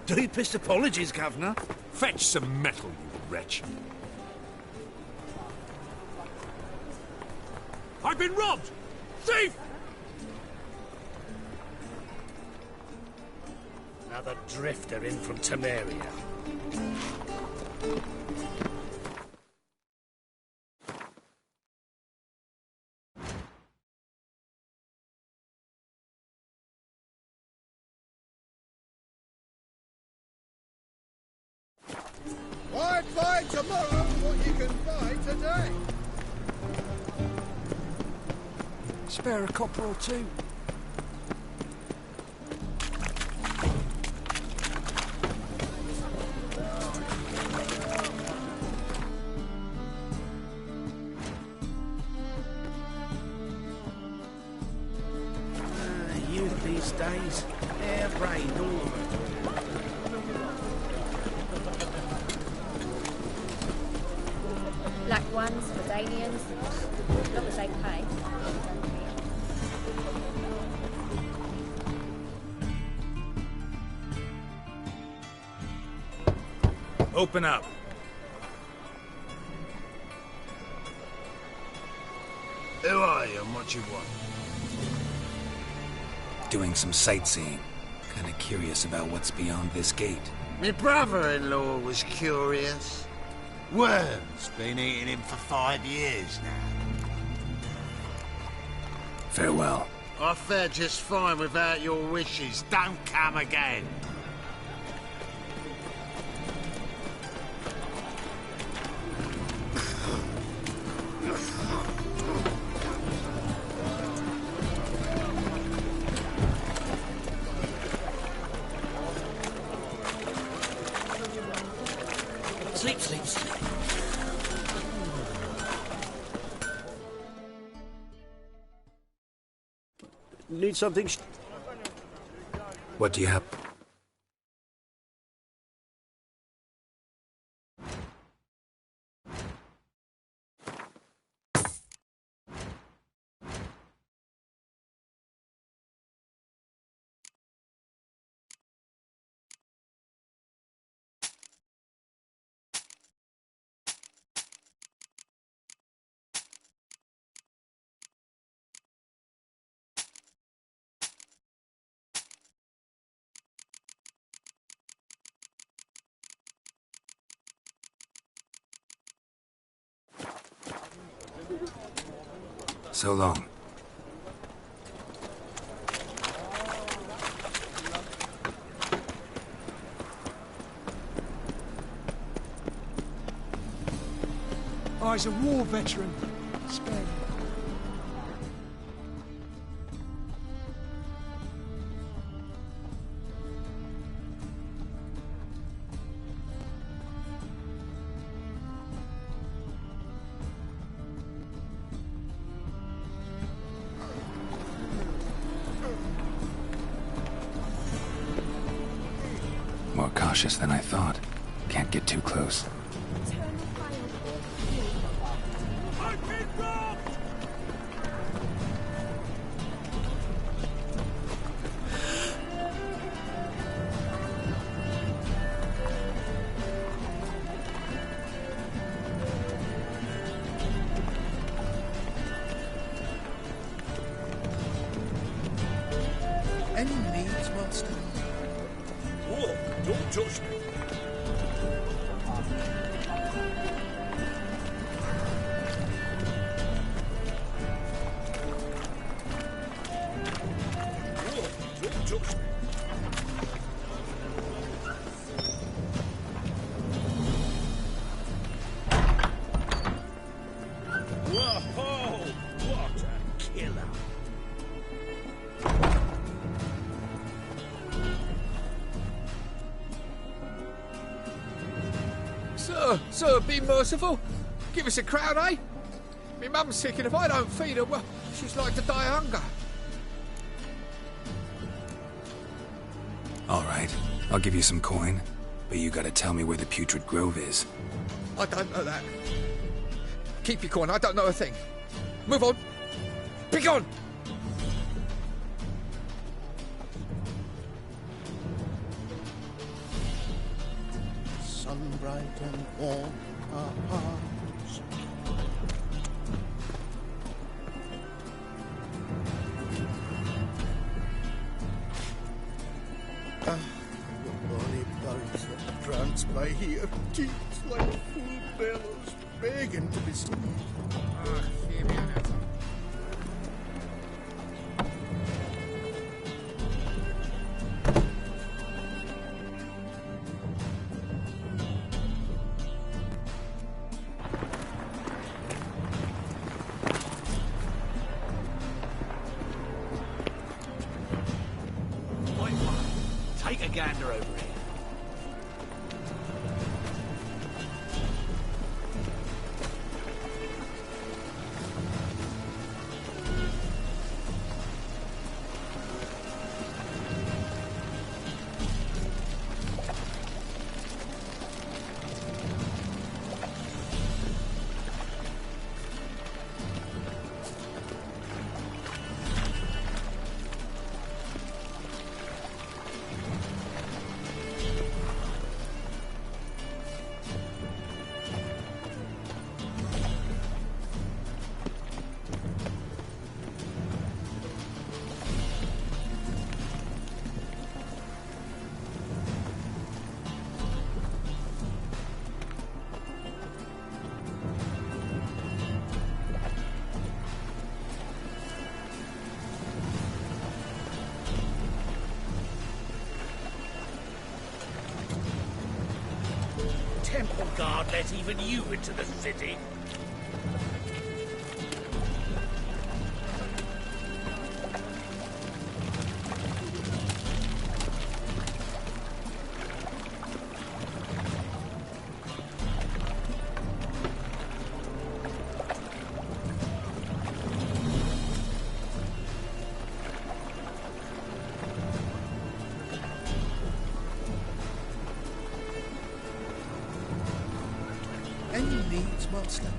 Deepest apologies, Governor. Fetch some metal, you wretch. I've been robbed! Thief! Another drifter in from Temeria. Why buy tomorrow what you can buy today? Spare a copper or two. Youth these days, air-brained, all of them. Black ones, medallions, as long as they pay. Open up. Who are you and what you want? Doing some sightseeing. Kinda curious about what's beyond this gate. My brother-in-law was curious. Worm's been eating him for 5 years now. Farewell. I fared just fine without your wishes. Don't come again. Sleep, sleep, sleep. Need something? What do you have? So long. Oh, he's a war veteran. Spare him. More cautious than I thought. Can't get too close. I've been robbed! Any needs, Master? Whoa, don't touch me. Whoa, don't touch me. Whoa, what a killer. Sir, be merciful. Give us a crown, eh? My mum's sick, and if I don't feed her, well, she's like to die of hunger. All right, I'll give you some coin, but you gotta tell me where the Putrid Grove is. I don't know that. Keep your coin, I don't know a thing. Move on. Be gone! sun bright and warm our hearts. The bonny birds that prance by here keeps like full bellows, begging to be seen. Take a gander over here. Temple guard let even you into the city. Any needs, master?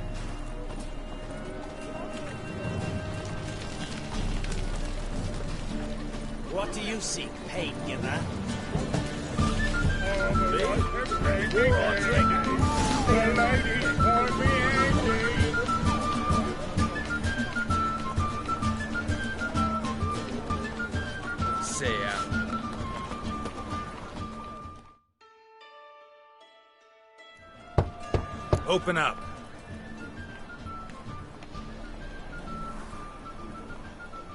What do you seek, pain giver? See ya. Open up.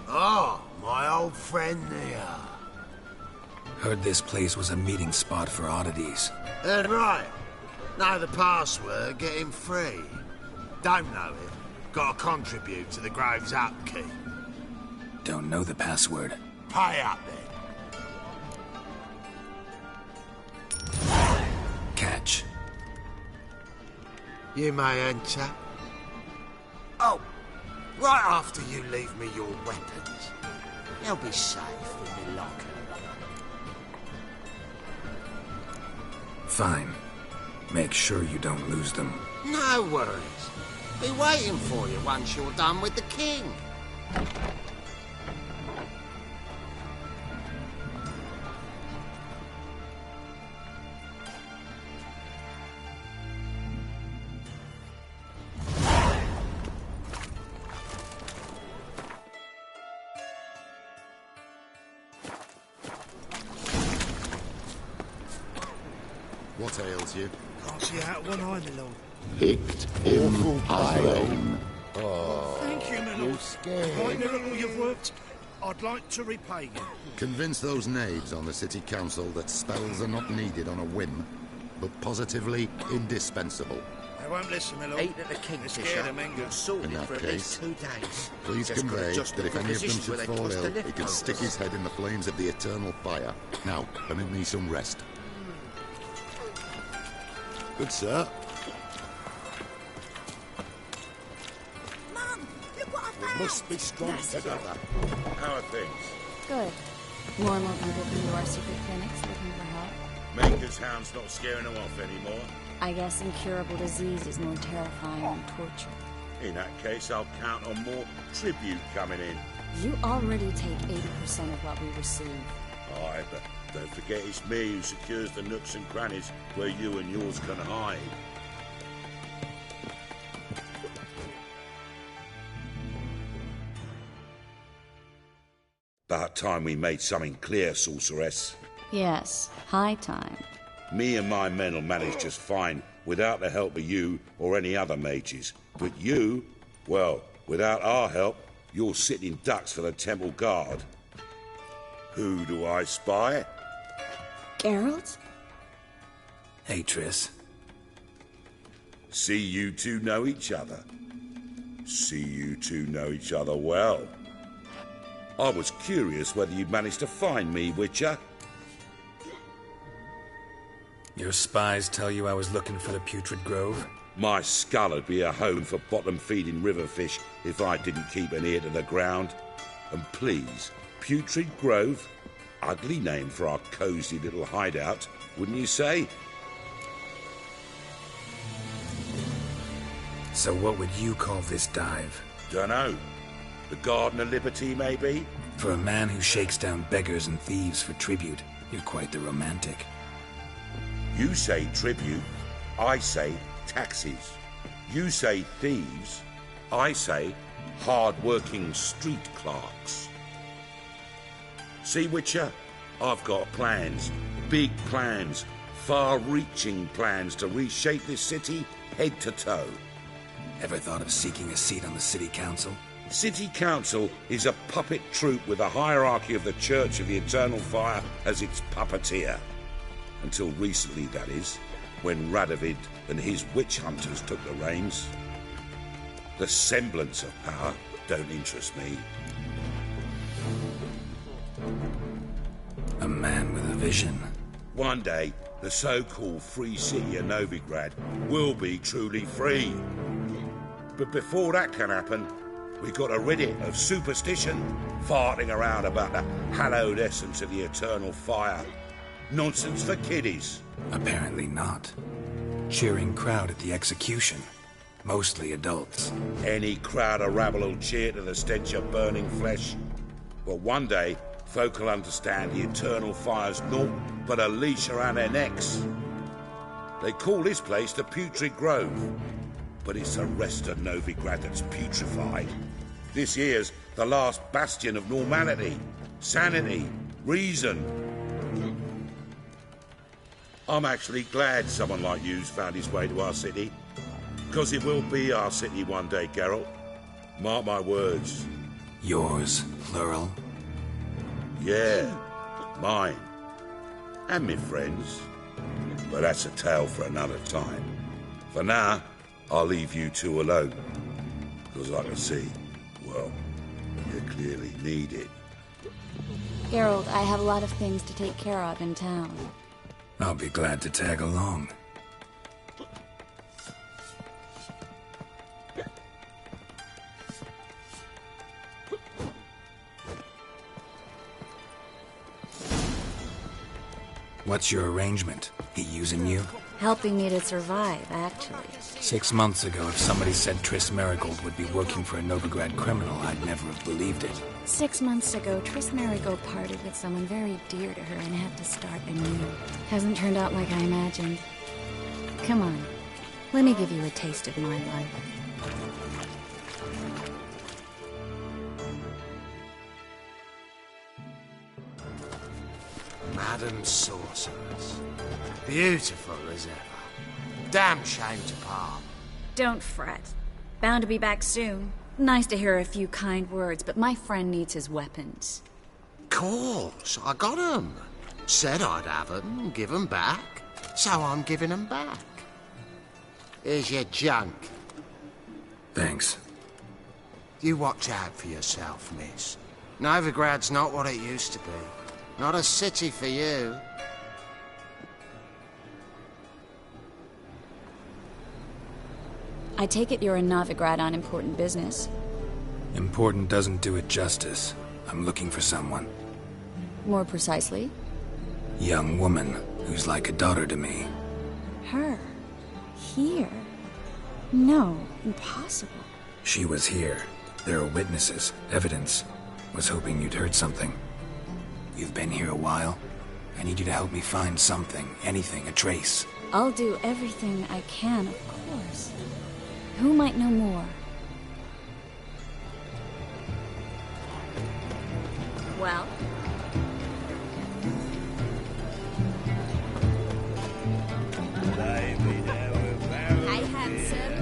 Oh, my old friend there. Heard this place was a meeting spot for oddities. Right. Know the password, get him free. Don't know it. Gotta contribute to the Grove's upkeep. Don't know the password. Pay up then. Catch. You may enter. Oh, right after you leave me your weapons. They'll be safe in the locker. Fine. Make sure you don't lose them. No worries. Be waiting for you once you're done with the king. What ails you? Can't see out one eye, my lord. Picked him high. Thank you, my lord. Quite miracle you've worked. I'd like to repay you. Convince those knaves on the city council that spells are not needed on a whim, but positively indispensable. They won't listen, my lord. Eight at the Kingfisher. You're sorted In that for at least case, 2 days. Please Just gotta convey adjust that if the any of them positions should where they fall cross the ill, he can left stick his head in the flames of the eternal fire. Now, permit me some rest. Good sir. Mum, look what I found! Must be strong together. How are things? Good. More and more people come to our secret clinics looking for help. Maker's hound's not scaring them off anymore. I guess incurable disease is more terrifying than torture. In that case, I'll count on more tribute coming in. You already take 80% of what we receive. Aye, but Don't forget it's me who secures the nooks and crannies where you and yours can hide. About time we made something clear, sorceress. Yes, high time. Me and my men will manage just fine without the help of you or any other mages. But you, well, without our help, you're sitting ducks for the temple guard. Who do I spy? Geralt? Hey, Triss. See you two know each other. See you two know each other well. I was curious whether you'd managed to find me, Witcher. Your spies tell you I was looking for the Putrid Grove? My skull would be a home for bottom-feeding river fish if I didn't keep an ear to the ground. And please, Putrid Grove? Ugly name for our cosy little hideout, wouldn't you say? So what would you call this dive? Dunno. The Garden of Liberty, maybe? For a man who shakes down beggars and thieves for tribute, you're quite the romantic. You say tribute, I say taxes. You say thieves, I say hard-working street clerks. See, Witcher, I've got plans, big plans, far-reaching plans to reshape this city head to toe. Ever thought of seeking a seat on the city council? City Council is a puppet troupe with a hierarchy of the Church of the Eternal Fire as its puppeteer. Until recently, that is, when Radovid and his witch hunters took the reins. The semblance of power don't interest me. A man with a vision. One day, the so-called free city of Novigrad will be truly free. But before that can happen, we've got to rid it of superstition, farting around about the hallowed essence of the eternal fire. Nonsense for kiddies. Apparently not. Cheering crowd at the execution. Mostly adults. Any crowd of rabble will cheer to the stench of burning flesh. But one day, folk will understand the eternal fire's naught but a leash around their necks. They call this place the Putrid Grove, but it's the rest of Novigrad that's putrefied. This here's the last bastion of normality, sanity, reason. I'm actually glad someone like you's found his way to our city, because it will be our city one day, Geralt. Mark my words. Yours, plural. Yeah, mine. And me friends. But that's a tale for another time. For now, I'll leave you two alone. Because I can see, well, you clearly need it. Geralt, I have a lot of things to take care of in town. I'll be glad to tag along. What's your arrangement? He using you? Helping me to survive, actually. 6 months ago, if somebody said Triss Marigold would be working for a Novigrad criminal, I'd never have believed it. 6 months ago, Triss Marigold parted with someone very dear to her and had to start anew. Hasn't turned out like I imagined. Come on, let me give you a taste of my life. Madam Sorceress. Beautiful as ever. Damn shame to part. Don't fret. Bound to be back soon. Nice to hear a few kind words, but my friend needs his weapons. Course, I got 'em. Said I'd have 'em, give 'em back. So I'm giving 'em back. Here's your junk. Thanks. You watch out for yourself, miss. Novigrad's not what it used to be. Not a city for you. I take it you're in Novigrad on important business. Important doesn't do it justice. I'm looking for someone. More precisely? Young woman who's like a daughter to me. Her? Here? No, impossible. She was here. There are witnesses, evidence. Was hoping you'd heard something. You've been here a while? I need you to help me find something, anything, a trace. I'll do everything I can, of course. Who might know more? Well? I have some.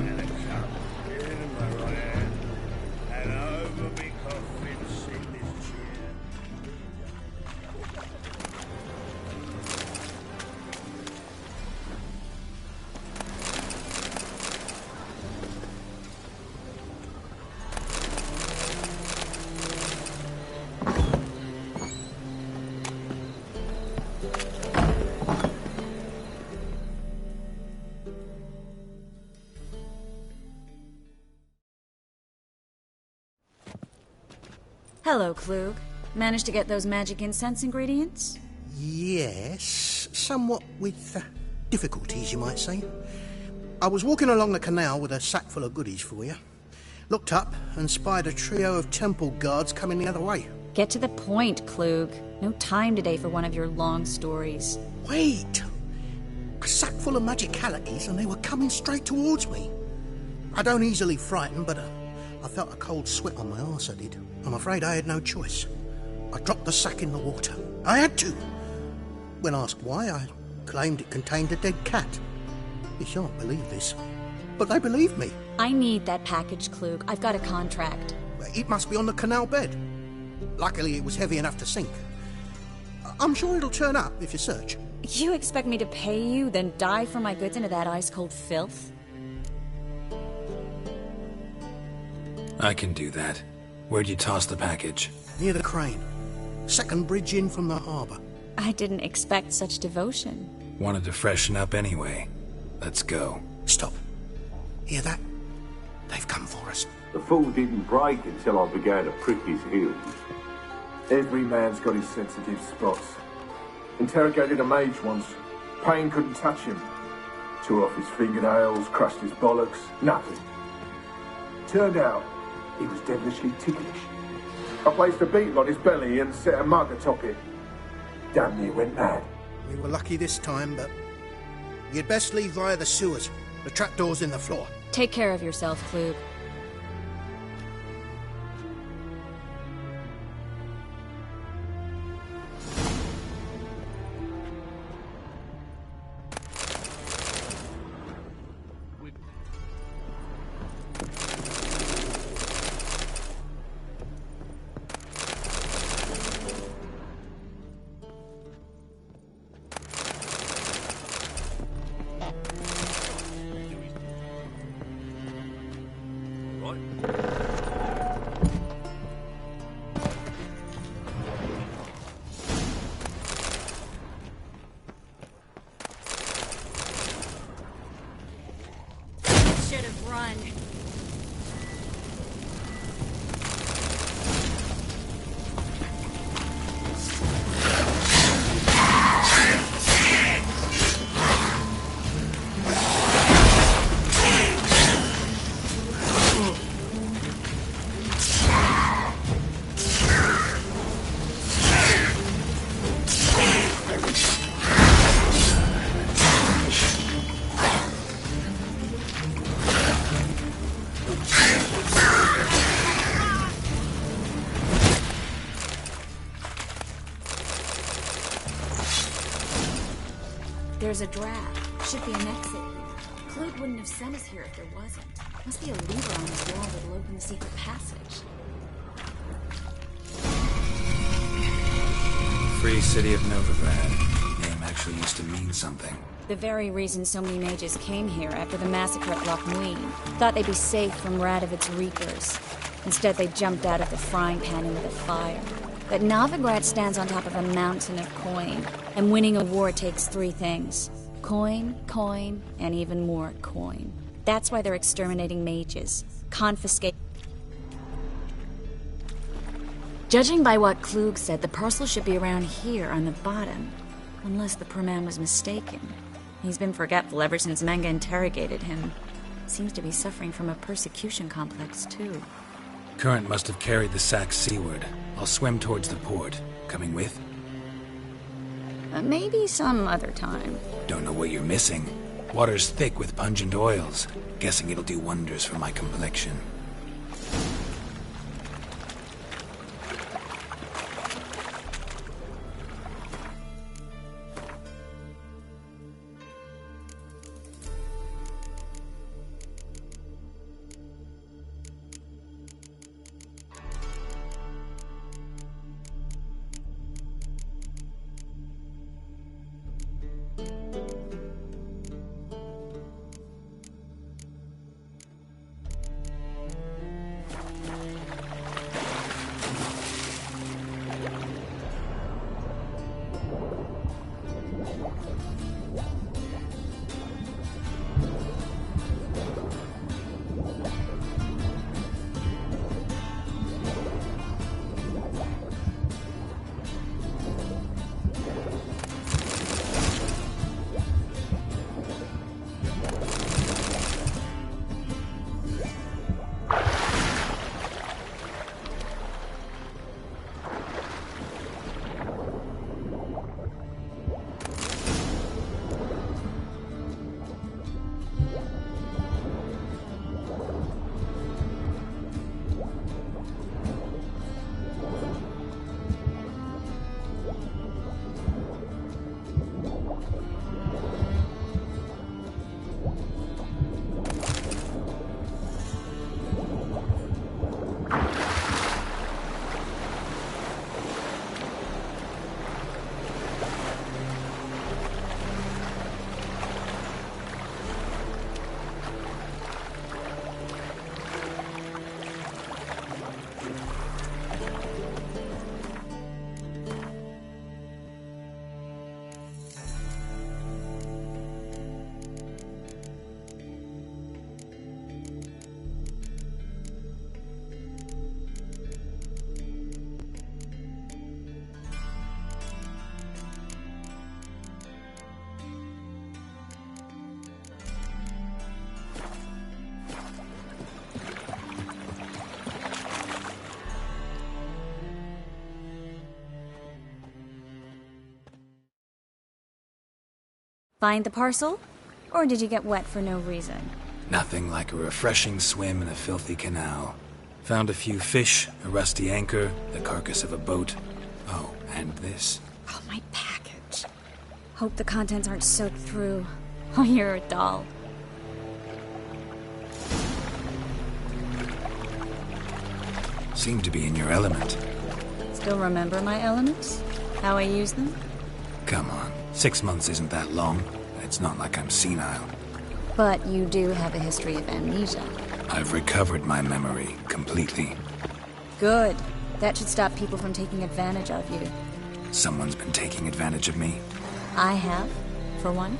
Hello, Klug. Managed to get those magic incense ingredients? Yes, somewhat with difficulties, you might say. I was walking along the canal with a sack full of goodies for you. Looked up and spied a trio of temple guards coming the other way. Get to the point, Klug. No time today for one of your long stories. Wait! A sack full of magicalities and they were coming straight towards me. I don't easily frighten, but I felt a cold sweat on my arse, I did. I'm afraid I had no choice. I dropped the sack in the water. I had to. When asked why, I claimed it contained a dead cat. You shan't believe this, but they believed me. I need that package, Klug. I've got a contract. It must be on the canal bed. Luckily, it was heavy enough to sink. I'm sure it'll turn up if you search. You expect me to pay you, then dive for my goods into that ice-cold filth? I can do that. Where'd you toss the package? Near the crane. Second bridge in from the harbour. I didn't expect such devotion. Wanted to freshen up anyway. Let's go. Stop. Hear that? They've come for us. The fool didn't break until I began to prick his heels. Every man's got his sensitive spots. Interrogated a mage once. Pain couldn't touch him. Tore off his fingernails, crushed his bollocks. Nothing. Turned out he was devilishly ticklish. I placed a beetle on his belly and set a mug atop it. Damn near went mad. We were lucky this time, but you'd best leave via the sewers. The trapdoor's in the floor. Take care of yourself, Klug. Should have run. There's a draft. Should be an exit here. Klug wouldn't have sent us here if there wasn't. Must be a lever on this wall that'll open the secret passage. Free City of Novigrad. Name actually used to mean something. The very reason so many mages came here after the massacre at Loch Muin. Thought they'd be safe from Radovic's reapers. Instead, they jumped out of the frying pan into the fire. But Novigrad stands on top of a mountain of coin, and winning a war takes three things. Coin, coin, and even more coin. That's why they're exterminating mages. Confiscate. Judging by what Klug said, the parcel should be around here on the bottom. Unless the poor man was mistaken. He's been forgetful ever since Manga interrogated him. Seems to be suffering from a persecution complex, too. Current must have carried the sack seaward. I'll swim towards the port. Coming with? Maybe some other time. Don't know what you're missing. Water's thick with pungent oils. Guessing it'll do wonders for my complexion. Find the parcel? Or did you get wet for no reason? Nothing like a refreshing swim in a filthy canal. Found a few fish, a rusty anchor, the carcass of a boat. Oh, and this. Oh, my package. Hope the contents aren't soaked through. Oh, you're a doll. Seem to be in your element. Still remember my elements? How I use them? Come on, 6 months isn't that long. It's not like I'm senile. But you do have a history of amnesia. I've recovered my memory completely. Good. That should stop people from taking advantage of you. Someone's been taking advantage of me. I have, for one.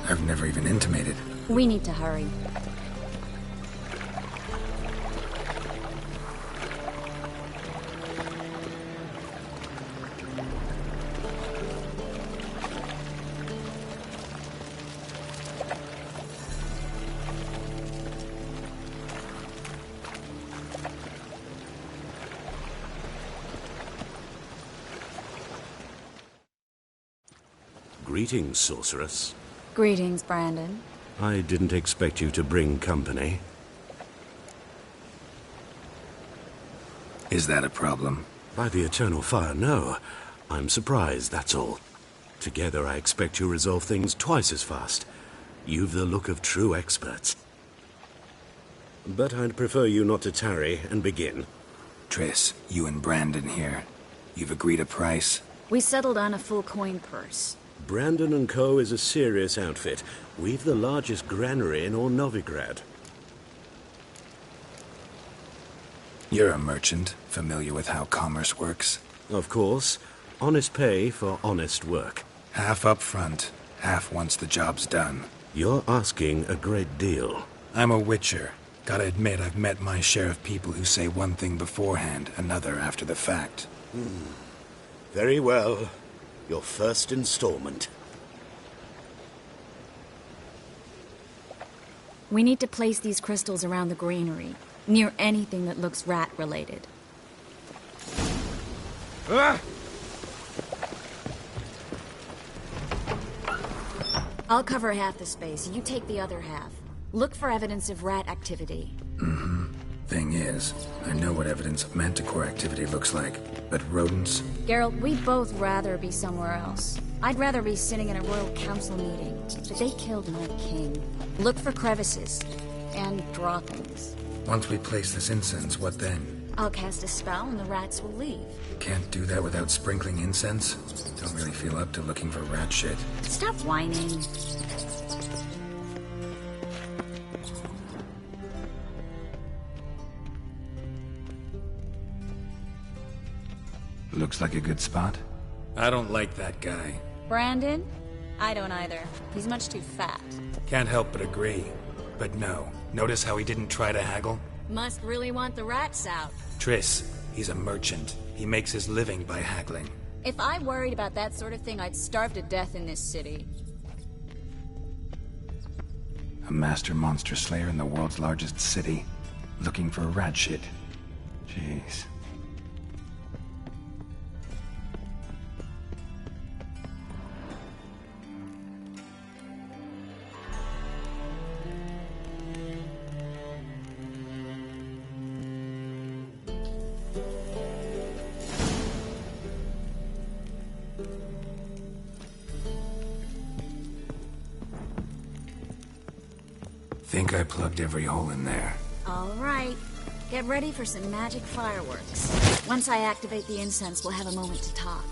I've never even intimated. We need to hurry. Greetings, sorceress. Greetings, Brandon. I didn't expect you to bring company. Is that a problem? By the eternal fire, no. I'm surprised, that's all. Together I expect you resolve things twice as fast. You've the look of true experts. But I'd prefer you not to tarry and begin. Triss, you and Brandon here. You've agreed a price? We settled on a full coin purse. Brandon & Co. is a serious outfit. We've the largest granary in all Novigrad. You're a merchant, familiar with how commerce works? Of course. Honest pay for honest work. Half up front, half once the job's done. You're asking a great deal. I'm a witcher. Gotta admit, I've met my share of people who say one thing beforehand, another after the fact. Very well. Your first installment. We need to place these crystals around the granary, near anything that looks rat-related. I'll cover half the space, you take the other half. Look for evidence of rat activity. Thing is, I know what evidence of manticore activity looks like, but rodents? Geralt, we'd both rather be somewhere else. I'd rather be sitting in a royal council meeting, but they killed my king. Look for crevices. And droppings. Once we place this incense, what then? I'll cast a spell and the rats will leave. Can't do that without sprinkling incense? Don't really feel up to looking for rat shit. Stop whining. Looks like a good spot. I don't like that guy. Brandon? I don't either. He's much too fat. Can't help but agree. But no. Notice how he didn't try to haggle? Must really want the rats out. Triss, he's a merchant. He makes his living by haggling. If I worried about that sort of thing, I'd starve to death in this city. A master monster slayer in the world's largest city. Looking for rat shit. Jeez. Think I plugged every hole in there. All right. Get ready for some magic fireworks. Once I activate the incense, we'll have a moment to talk.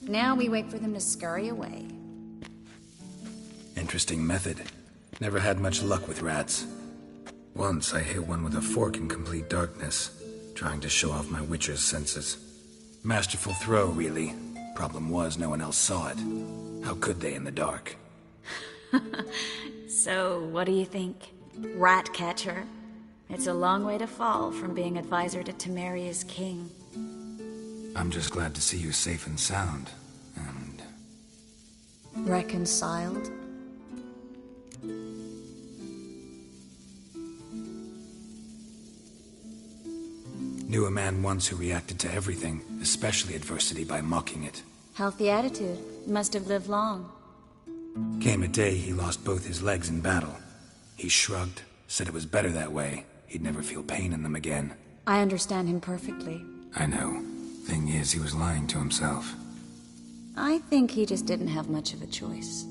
Now we wait for them to scurry away. Interesting method. Never had much luck with rats. Once I hit one with a fork in complete darkness, trying to show off my witcher's senses. Masterful throw, really. Problem was, no one else saw it. How could they in the dark? So, what do you think? Rat catcher? It's a long way to fall from being advisor to Temeria's king. I'm just glad to see you safe and sound. And... reconciled? Knew a man once who reacted to everything, especially adversity, by mocking it. Healthy attitude. Must have lived long. Came a day he lost both his legs in battle. He shrugged, said it was better that way. He'd never feel pain in them again. I understand him perfectly. I know. Thing is, he was lying to himself. I think he just didn't have much of a choice.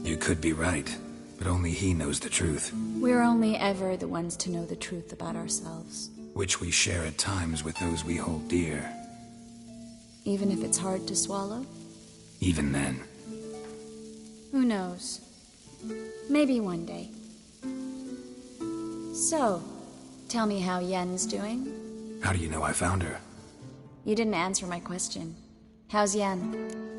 You could be right, but only he knows the truth. We're only ever the ones to know the truth about ourselves. Which we share at times with those we hold dear. Even if it's hard to swallow? Even then. Who knows? Maybe one day. So, tell me how Yen's doing? How do you know I found her? You didn't answer my question. How's Yen?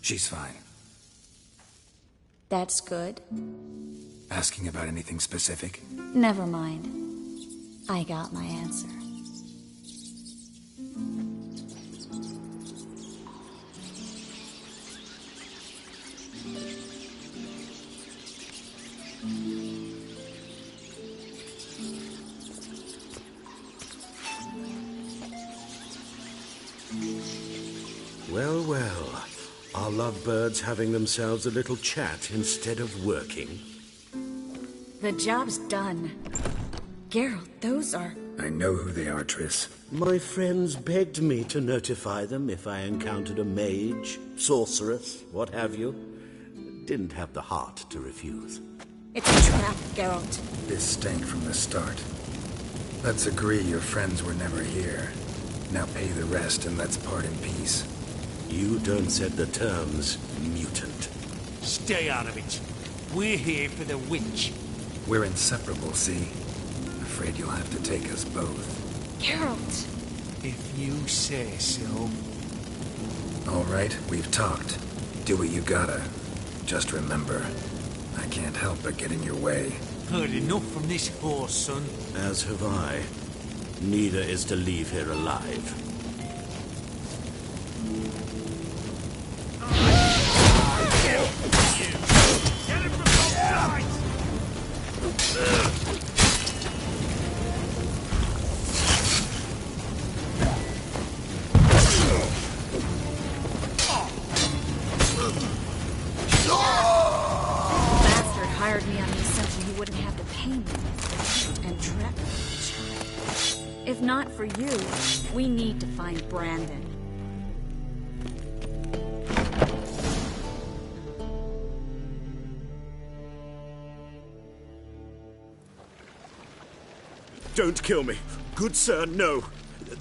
She's fine. That's good. Asking about anything specific? Never mind. I got my answer. Well, well. Are lovebirds having themselves a little chat instead of working? The job's done. Geralt, those are... I know who they are, Triss. My friends begged me to notify them if I encountered a mage, sorceress, what have you. Didn't have the heart to refuse. It's a trap, Geralt. This stank from the start. Let's agree your friends were never here. Now pay the rest and let's part in peace. You don't set the terms, mutant. Stay out of it. We're here for the witch. We're inseparable, see? Afraid afraid you'll have to take us both. Geralt! If you say so. All right, we've talked. Do what you gotta. Just remember, I can't help but get in your way. Heard enough from this horse, son. As have I. Neither is to leave here alive. Hired me on the assumption he wouldn't have to pay me. And trap me. If not for you, we need to find Brandon. Don't kill me. Good sir, no.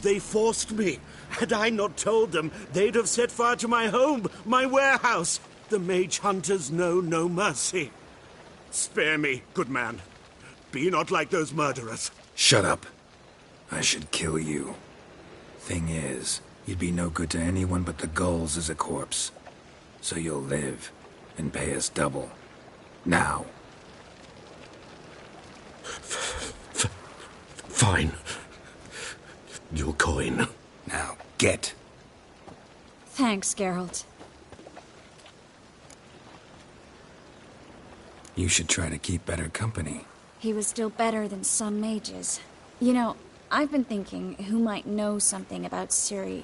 They forced me. Had I not told them, they'd have set fire to my home, my warehouse. The mage hunters know no mercy. Spare me, good man. Be not like those murderers. Shut up. I should kill you. Thing is, you'd be no good to anyone but the gulls as a corpse. So you'll live and pay us double. Now. Fine. Your coin. Now, get. Thanks, Geralt. You should try to keep better company. He was still better than some mages. You know, I've been thinking who might know something about Ciri.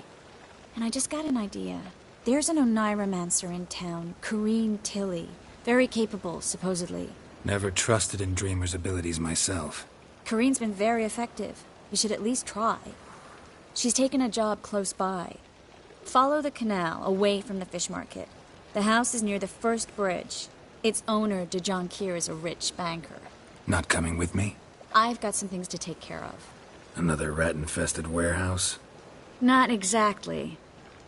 And I just got an idea. There's an Oneiromancer in town, Corrine Tilly. Very capable, supposedly. Never trusted in Dreamer's abilities myself. Corrine's been very effective. You should at least try. She's taken a job close by. Follow the canal, away from the fish market. The house is near the first bridge. Its owner, de Jonquier, is a rich banker. Not coming with me? I've got some things to take care of. Another rat-infested warehouse? Not exactly.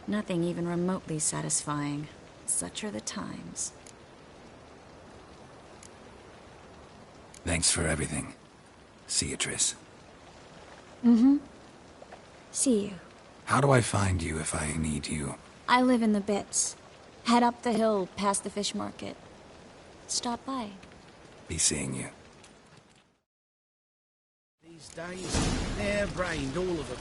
Nothing even remotely satisfying. Such are the times. Thanks for everything. See you, Triss. Mm-hmm. See you. How do I find you if I need you? I live in the Bits. Head up the hill past the fish market. Stop by. Be seeing you. These days, they're brained, all of them.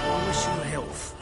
I wish you health.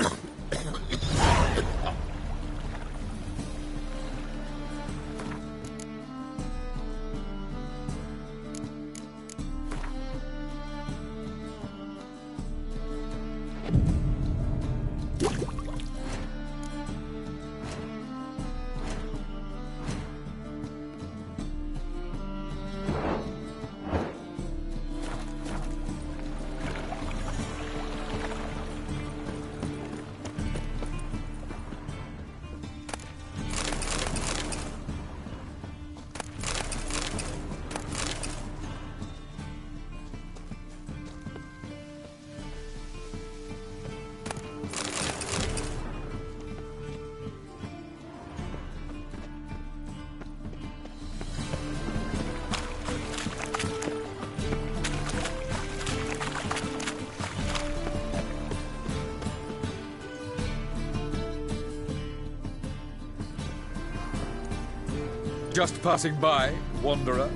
Just passing by, wanderer?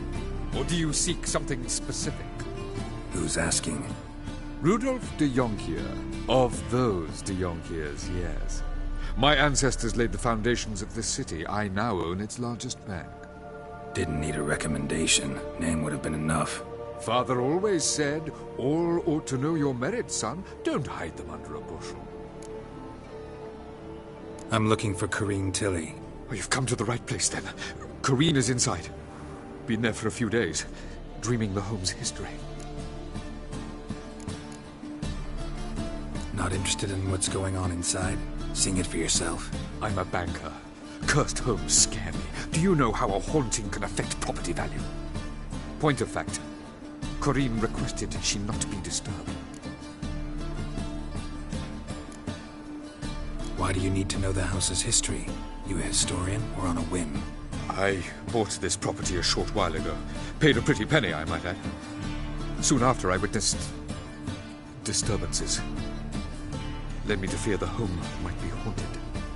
Or do you seek something specific? Who's asking? Rudolph de Jonquier. Of those de Jonquiers, yes. My ancestors laid the foundations of this city. I now own its largest bank. Didn't need a recommendation. Name would have been enough. Father always said, all ought to know your merits, son. Don't hide them under a bushel. I'm looking for Corrine Tilly. Oh, you've come to the right place, then. Corrine is inside. Been there for a few days, dreaming the home's history. Not interested in what's going on inside? Seeing it for yourself? I'm a banker. Cursed homes scare me. Do you know how a haunting can affect property value? Point of fact, Corrine requested she not be disturbed. Why do you need to know the house's history? You a historian or on a whim? I bought this property a short while ago. Paid a pretty penny, I might add. Soon after, I witnessed disturbances. Led me to fear the home might be haunted.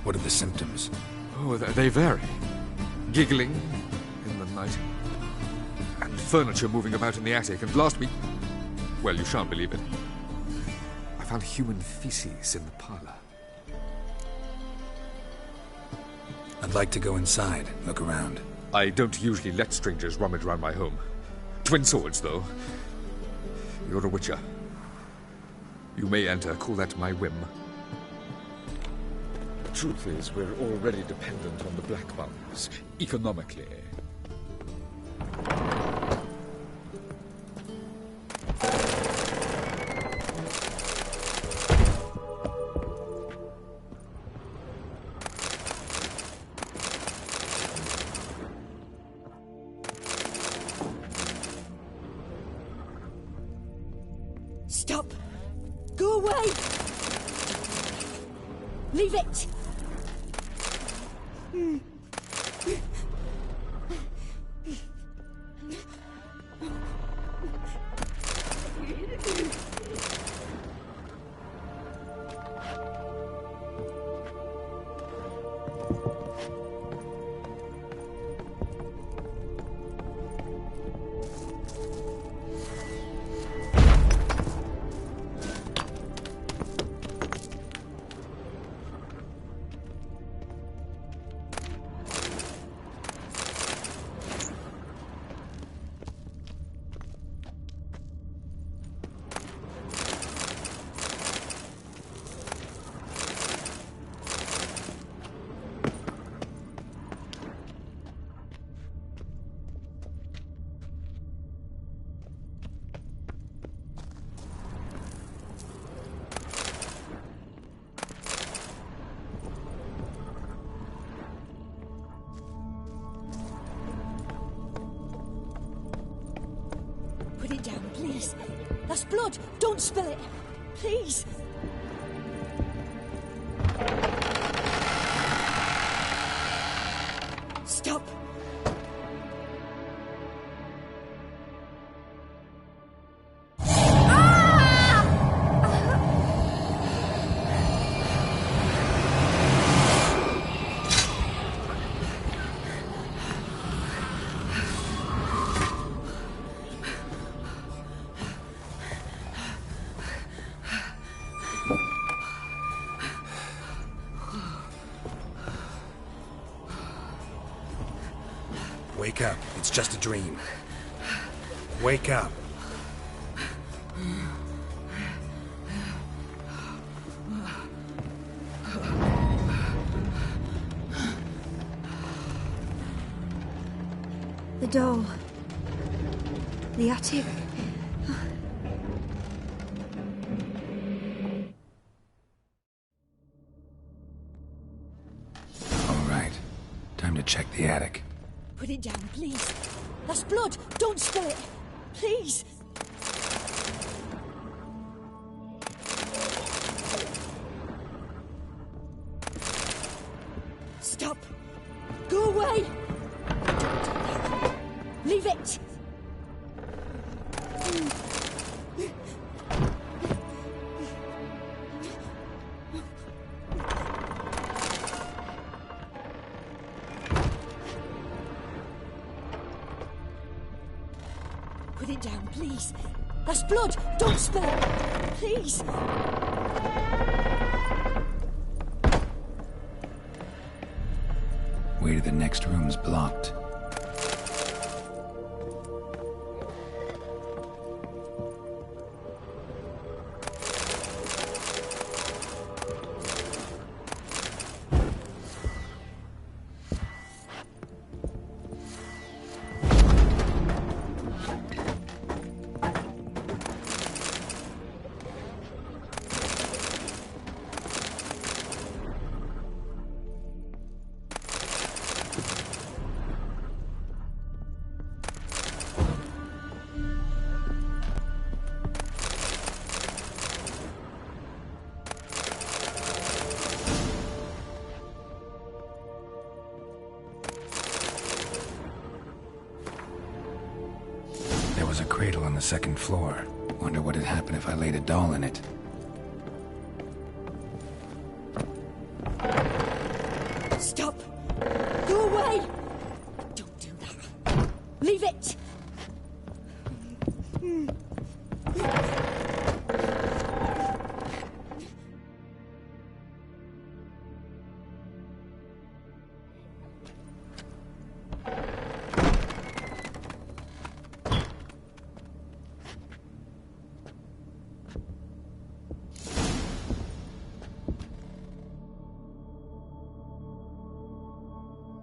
What are the symptoms? Oh, they vary. Giggling in the night, and furniture moving about in the attic, and last week... Well, you shan't believe it. I found human feces in the parlor. I'd like to go inside, look around. I don't usually let strangers rummage around my home. Twin swords, though. You're a witcher. You may enter, call that my whim. The truth is, we're already dependent on the Black Mountains, economically. Stop! Go away! Leave it! Put it down, please. That's blood. Don't spill it. Please. Stop. Wake up. It's just a dream. Wake up. The doll. The attic. All right. Time to check the attic. Put it down, please. That's blood. Don't spill it. Please. Stop. Go away. Leave it. Put it down, please. That's blood. Don't spill it. Please. Way to the next room's blocked. was a cradle on the second floor. Wonder what had happened if I laid a doll in it. Stop! Go away! Don't do that. Leave it!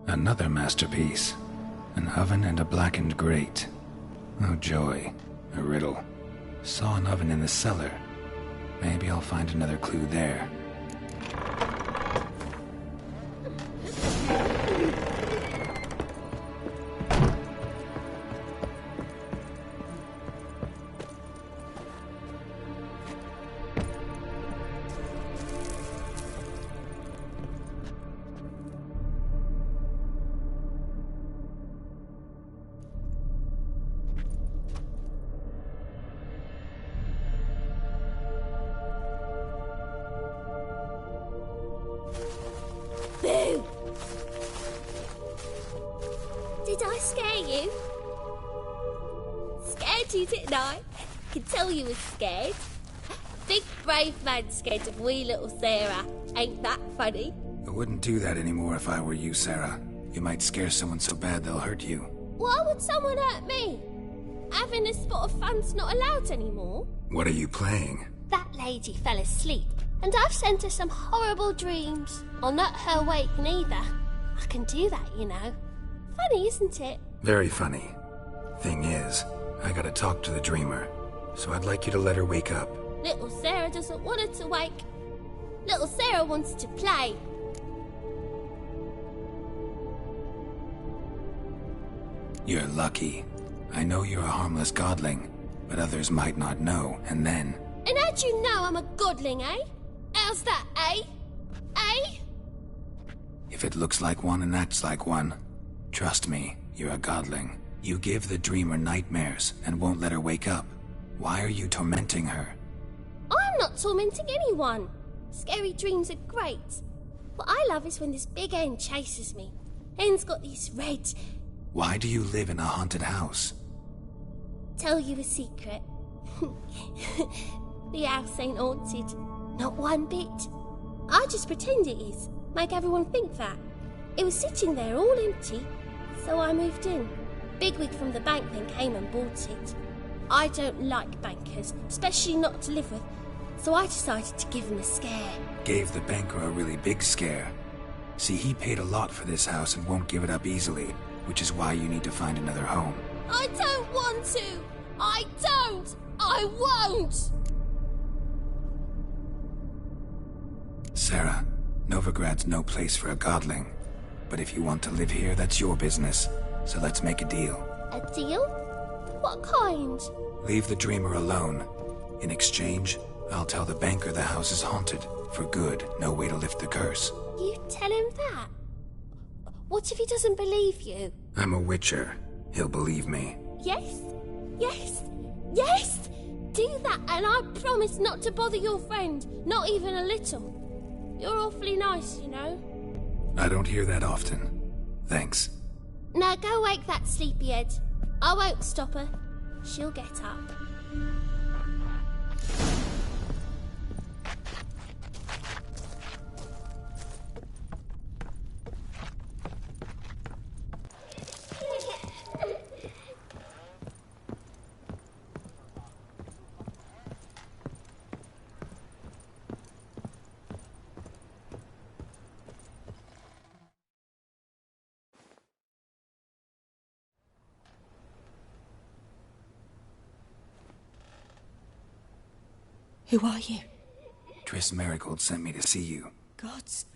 Another masterpiece. An oven and a blackened grate. Oh joy. A riddle. Saw an oven in the cellar. Maybe I'll find another clue there. Boo! Did I scare you? Scared you, didn't I? Can tell you was scared. Big brave man scared of wee little Sarah. Ain't that funny? I wouldn't do that anymore if I were you, Sarah. You might scare someone so bad they'll hurt you. Why would someone hurt me? Having a spot of fun's not allowed anymore. What are you playing? That lady fell asleep, and I've sent her some horrible dreams. I'll not her wake neither. I can do that, you know. Funny, isn't it? Very funny. Thing is, I gotta talk to the dreamer, so I'd like you to let her wake up. Little Sarah doesn't want her to wake. Little Sarah wants to play. You're lucky. I know you're a harmless godling, but others might not know, and then... And how'd you know I'm a godling, eh? How's that, eh? Eh? If it looks like one and acts like one, trust me, you're a godling. You give the dreamer nightmares and won't let her wake up. Why are you tormenting her? I'm not tormenting anyone. Scary dreams are great. What I love is when this big hen chases me. Hen's got these red... Why do you live in a haunted house? Tell you a secret. The house ain't haunted. Not one bit. I just pretend it is. Make everyone think that. It was sitting there all empty, so I moved in. Bigwig from the bank then came and bought it. I don't like bankers, especially not to live with, so I decided to give him a scare. Gave the banker a really big scare. See, he paid a lot for this house and won't give it up easily, which is why you need to find another home. I don't want to! I don't! I won't! Sarah, Novigrad's no place for a godling. But if you want to live here, that's your business. So let's make a deal. A deal? What kind? Leave the dreamer alone. In exchange, I'll tell the banker the house is haunted. For good, no way to lift the curse. You tell him that? What if he doesn't believe you? I'm a witcher. He'll believe me. Yes? Yes? Yes! Do that and I promise not to bother your friend. Not even a little. You're awfully nice, you know. I don't hear that often. Thanks. Now go wake that sleepyhead. I won't stop her. She'll get up. Who are you? Triss Marigold sent me to see you. Gods.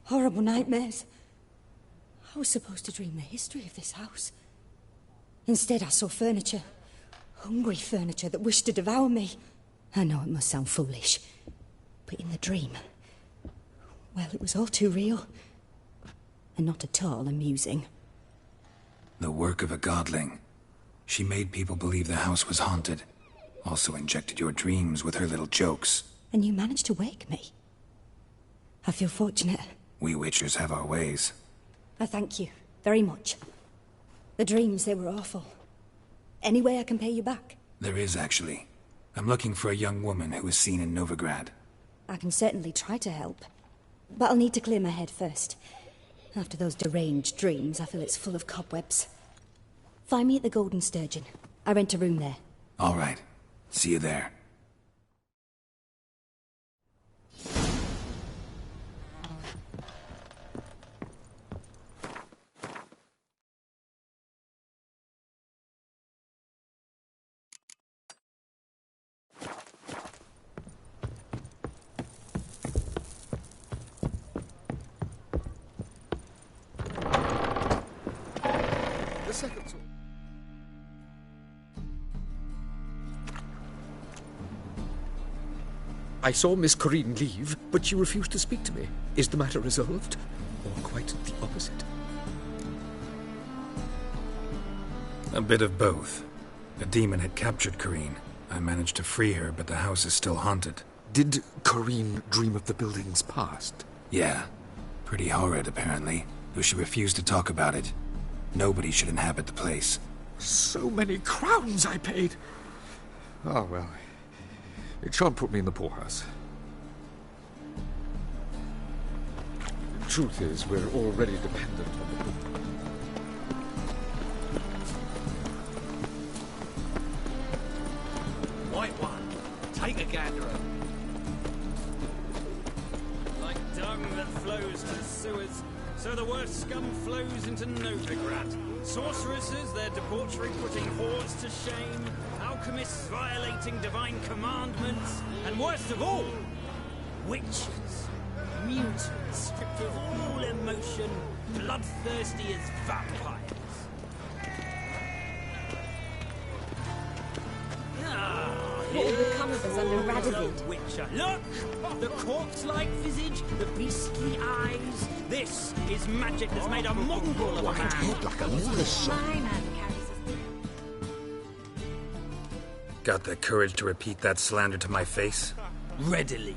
Horrible nightmares. I was supposed to dream the history of this house. Instead, I saw furniture. Hungry furniture that wished to devour me. I know it must sound foolish, but in the dream, well, it was all too real. And not at all amusing. The work of a godling. She made people believe the house was haunted. Also injected your dreams with her little jokes. And you managed to wake me. I feel fortunate. We Witchers have our ways. I thank you very much. The dreams, they were awful. Any way I can pay you back? There is, actually. I'm looking for a young woman who was seen in Novigrad. I can certainly try to help. But I'll need to clear my head first. After those deranged dreams, I feel it's full of cobwebs. Find me at the Golden Sturgeon. I rent a room there. All right. See you there. The second sword. I saw Miss Corinne leave, but she refused to speak to me. Is the matter resolved? Or quite the opposite? A bit of both. A demon had captured Corinne. I managed to free her, but the house is still haunted. Did Corinne dream of the building's past? Yeah. Pretty horrid, apparently, though she refused to talk about it. Nobody should inhabit the place. So many crowns I paid! Oh, well. It shan't put me in the poorhouse. The truth is, we're already dependent on the book. White one, take a gander. Like dung that flows to the sewers, so the worst scum flows into Novigrad. Sorceresses, their debauchery putting whores to shame, alchemists violating divine commandments, and worst of all, witches, mutants stripped of all emotion, bloodthirsty as vampires. What will become of us under Radovid? Witcher. Look! The corpse-like visage, the beastly eyes. This is magic that's made a mongrel of a man. Head like a loose. My man carries his... Got the courage to repeat that slander to my face? Readily.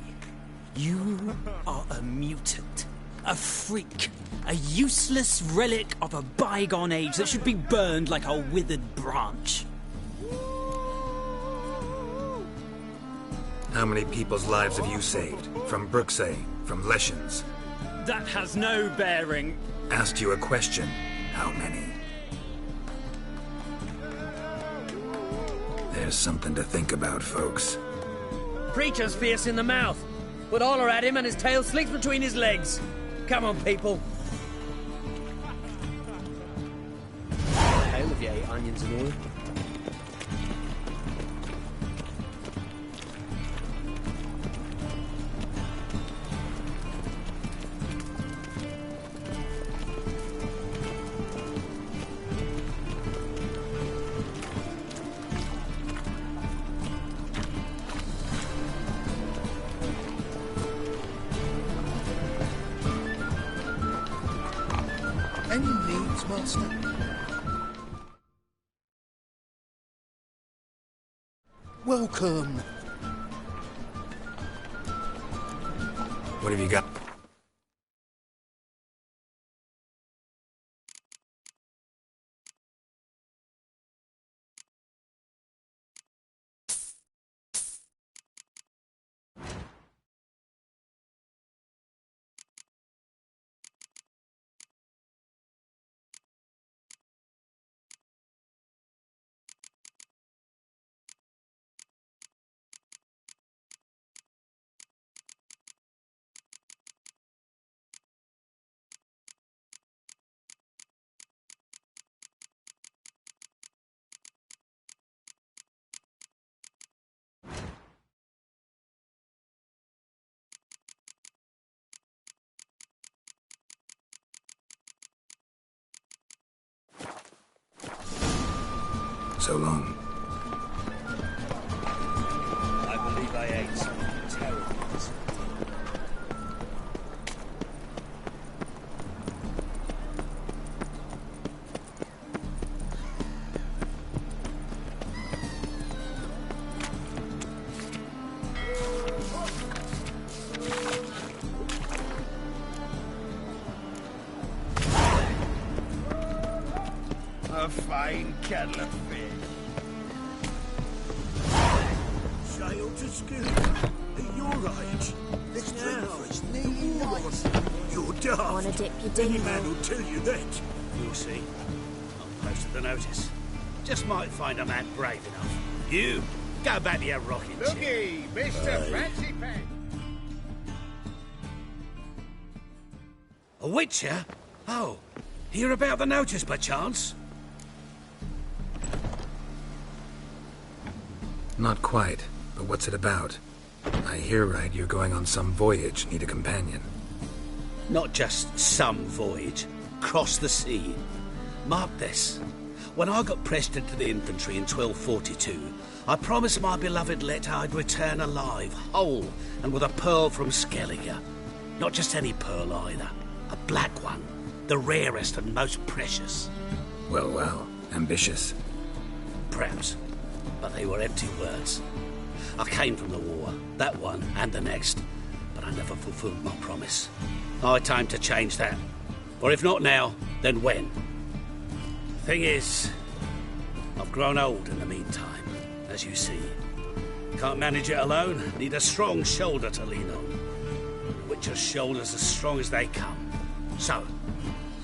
You are a mutant. A freak. A useless relic of a bygone age that should be burned like a withered branch. How many people's lives have you saved? From Bruxay? From Leshens? That has no bearing. Asked you a question. How many? There's something to think about, folks. Preacher's fierce in the mouth, but holler at him and his tail slinks between his legs. Come on, people. Hell if you ate onions and oil. Any needs, Master? Welcome. What have you got? So long. I believe I ate something terrible. fine kettle of fish. Sail to Skellige. You're right. This drink for his knee. You're daft. Wanna dip your Any dinner? man will tell you that. You'll see. I've posted the notice. Just might find a man brave enough. You, go back to your rocking chair. Looky, Mr. Fancy Pants. A witcher? Oh, hear about the notice by chance? Not quite, but what's it about? I hear right you're going on some voyage, need a companion. Not just some voyage. Cross the sea. Mark this. When I got pressed into the infantry in 1242, I promised my beloved Let I'd return alive, whole, and with a pearl from Skellige. Not just any pearl either. A black one. The rarest and most precious. Well, ambitious. Perhaps. But they were empty words. I came from the war, that one and the next, but I never fulfilled my promise. High time to change that. Or if not now, then when? Thing is, I've grown old in the meantime, as you see. Can't manage it alone, need a strong shoulder to lean on. Witcher's shoulders as strong as they come. So,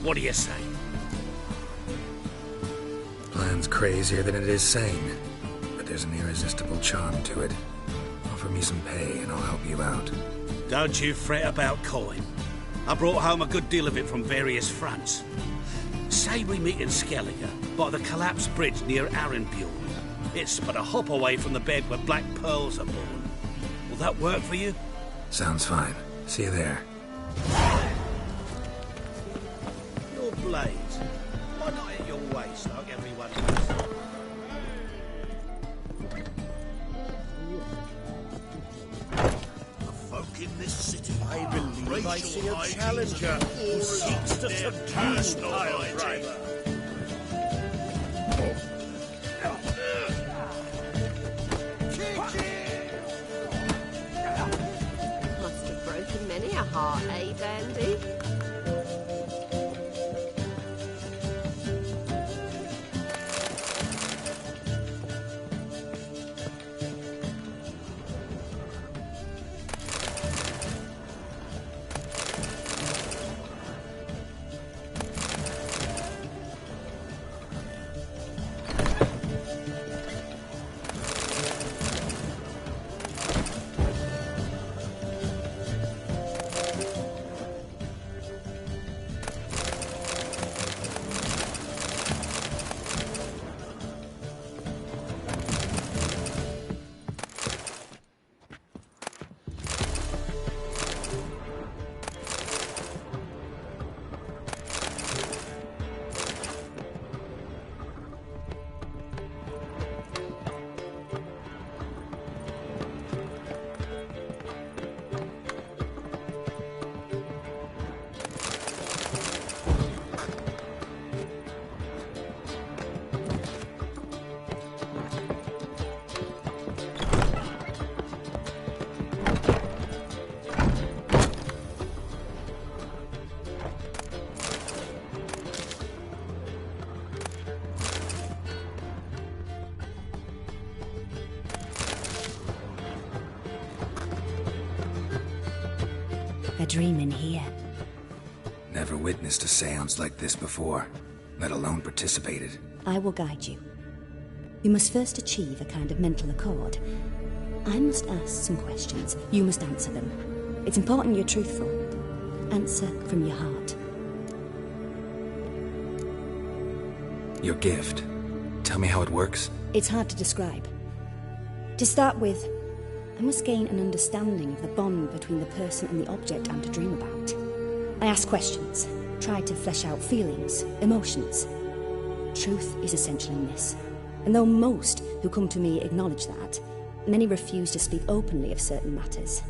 what do you say? Plan's crazier than it is sane, but there's an irresistible charm to it. Offer me some pay and I'll help you out. Don't you fret about coin. I brought home a good deal of it from various fronts. Say we meet in Skellige, by the collapsed bridge near Arenbjorn. It's but a hop away from the bed where black pearls are born. Will that work for you? Sounds fine. See you there. Your blades. Why not at your waist like everyone else? Folk in this city. I believe I see a challenger who seeks to subdue the pile driver. Must have broken many a heart, eh, Dandy? A dream in here. Never witnessed a seance like this before, let alone participated. I will guide you. You must first achieve a kind of mental accord. I must ask some questions. You must answer them. It's important you're truthful. Answer from your heart. Your gift. Tell me how it works. It's hard to describe. To start with, I must gain an understanding of the bond between the person and the object I'm to dream about. I ask questions, try to flesh out feelings, emotions. Truth is essential in this, and though most who come to me acknowledge that, many refuse to speak openly of certain matters.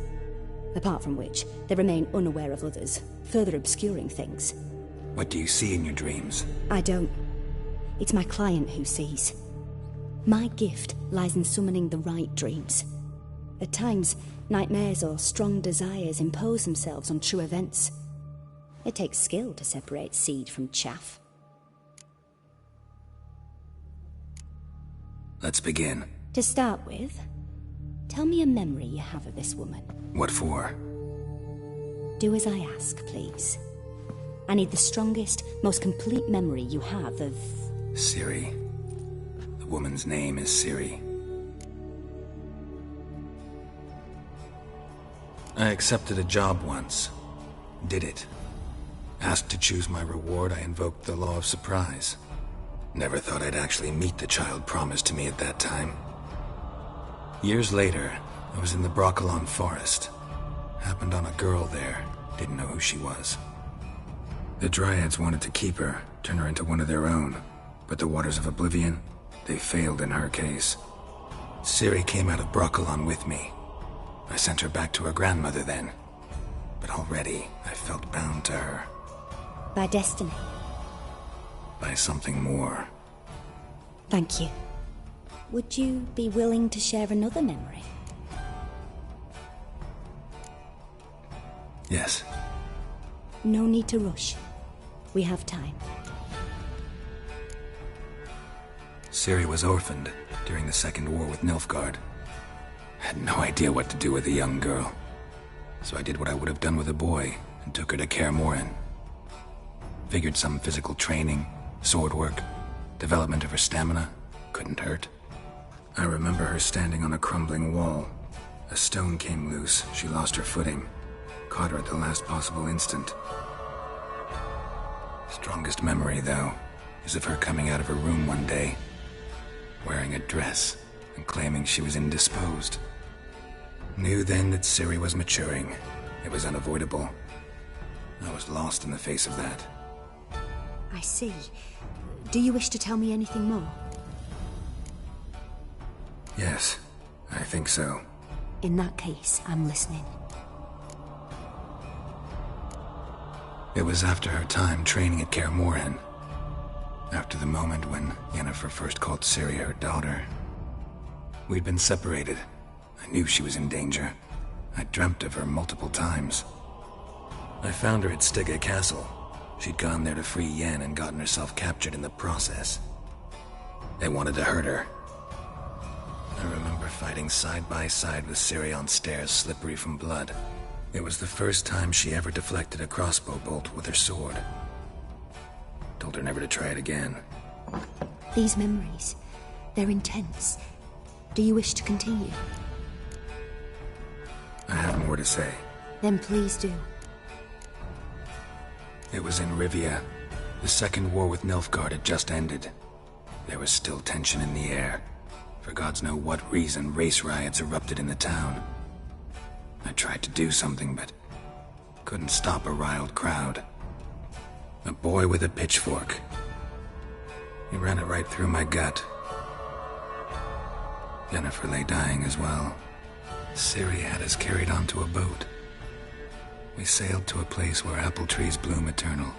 Apart from which, they remain unaware of others, further obscuring things. What do you see in your dreams? I don't. It's my client who sees. My gift lies in summoning the right dreams. At times, nightmares or strong desires impose themselves on true events. It takes skill to separate seed from chaff. Let's begin. To start with, tell me a memory you have of this woman. What for? Do as I ask, please. I need the strongest, most complete memory you have of... Ciri. The woman's name is Ciri. I accepted a job once. Did it. Asked to choose my reward, I invoked the law of surprise. Never thought I'd actually meet the child promised to me at that time. Years later, I was in the Broccolon forest. Happened on a girl there. Didn't know who she was. The Dryads wanted to keep her, turn her into one of their own. But the Waters of Oblivion, they failed in her case. Ciri came out of Broccolon with me. I sent her back to her grandmother then. But already, I felt bound to her. By destiny. By something more. Thank you. Would you be willing to share another memory? Yes. No need to rush. We have time. Ciri was orphaned during the Second War with Nilfgaard. Had no idea what to do with a young girl. So I did what I would have done with a boy and took her to Kaer Morhen. Figured some physical training, sword work, development of her stamina couldn't hurt. I remember her standing on a crumbling wall. A stone came loose, she lost her footing. Caught her at the last possible instant. Strongest memory, though, is of her coming out of her room one day, wearing a dress and claiming she was indisposed. Knew then that Ciri was maturing. It was unavoidable. I was lost in the face of that. I see. Do you wish to tell me anything more? Yes, I think so. In that case, I'm listening. It was after her time training at Kaer Morhen. After the moment when Yennefer first called Ciri her daughter. We'd been separated. I knew she was in danger. I dreamt of her multiple times. I found her at Stygge Castle. She'd gone there to free Yen and gotten herself captured in the process. They wanted to hurt her. I remember fighting side by side with Ciri on stairs slippery from blood. It was the first time she ever deflected a crossbow bolt with her sword. Told her never to try it again. These memories, they're intense. Do you wish to continue? I have more to say. Then please do. It was in Rivia. The Second War with Nilfgaard had just ended. There was still tension in the air. For gods know what reason, race riots erupted in the town. I tried to do something, but couldn't stop a riled crowd. A boy with a pitchfork. He ran it right through my gut. Yennefer lay dying as well. Ciri had us carried onto a boat. We sailed to a place where apple trees bloom eternal.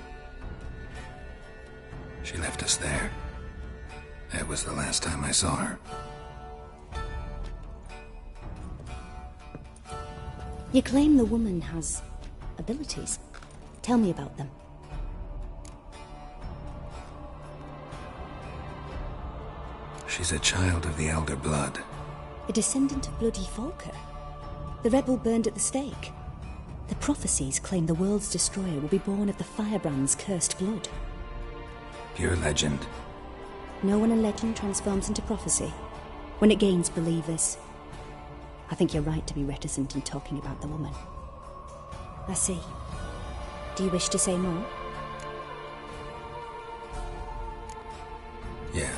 She left us there. That was the last time I saw her. You claim the woman has abilities. Tell me about them. She's a child of the Elder Blood. A descendant of bloody Volker. The rebel burned at the stake. The prophecies claim the world's destroyer will be born of the firebrand's cursed blood. Pure legend. Know when a legend transforms into prophecy? When it gains believers. I think you're right to be reticent in talking about the woman. I see. Do you wish to say more? Yeah,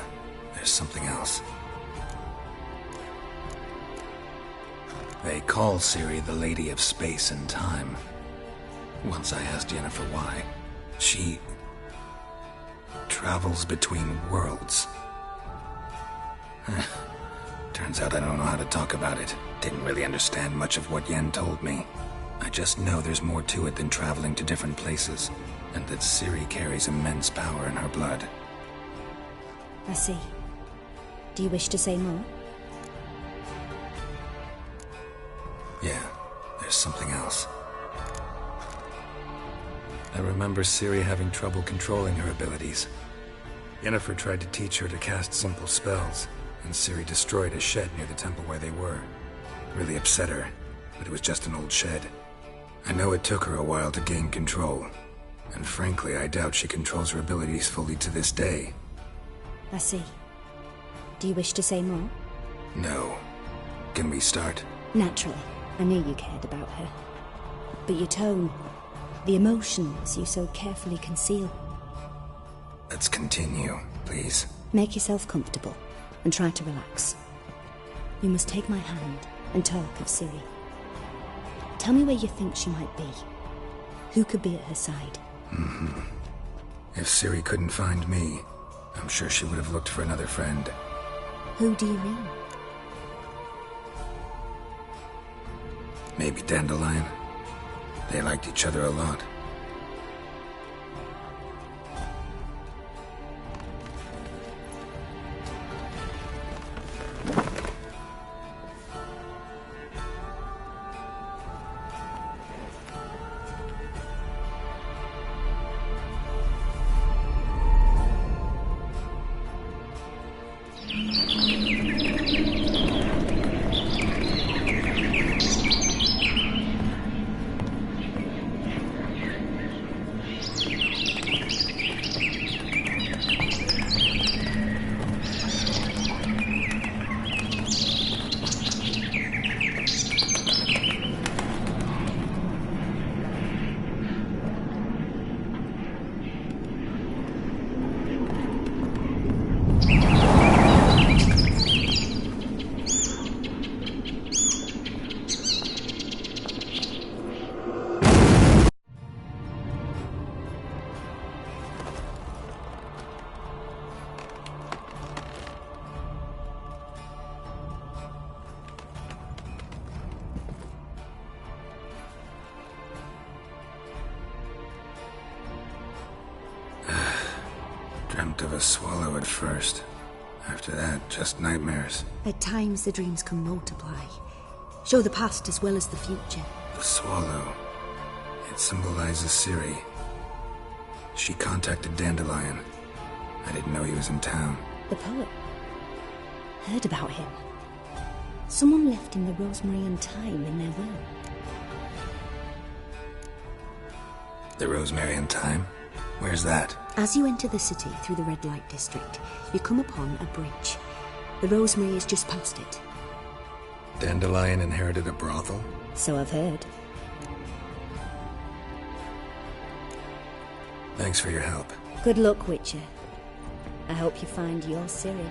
there's something else. They call Ciri the Lady of Space and Time. Once I asked Yennefer why. She travels between worlds. Turns out I don't know how to talk about it. Didn't really understand much of what Yen told me. I just know there's more to it than traveling to different places, and that Ciri carries immense power in her blood. I see. Do you wish to say more? Yeah, there's something else. I remember Ciri having trouble controlling her abilities. Yennefer tried to teach her to cast simple spells, and Ciri destroyed a shed near the temple where they were. Really upset her, but it was just an old shed. I know it took her a while to gain control, and frankly, I doubt she controls her abilities fully to this day. I see. Do you wish to say more? No. Can we start? Naturally. I knew you cared about her. But your tone, the emotions you so carefully conceal. Let's continue, please. Make yourself comfortable, and try to relax. You must take my hand and talk of Ciri. Tell me where you think she might be. Who could be at her side? If Ciri couldn't find me, I'm sure she would have looked for another friend. Who do you mean? Maybe Dandelion. They liked each other a lot. Dreamt of a swallow at first. After that, just nightmares. At times, the dreams can multiply. Show the past as well as the future. The swallow. It symbolizes Ciri. She contacted Dandelion. I didn't know he was in town. The poet. Heard about him. Someone left him the rosemary and thyme in their will. The rosemary and thyme? Where's that? As you enter the city through the red light district, you come upon a bridge. The rosemary is just past it. Dandelion inherited a brothel? So I've heard. Thanks for your help. Good luck, Witcher. I hope you find your Ciri.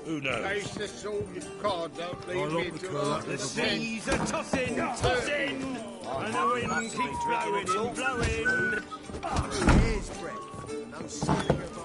Who knows? Place the sorted card, don't leave me to The seas are tossing, tossing, and the wind keeps blowing and blowing. Here's breath. No sailing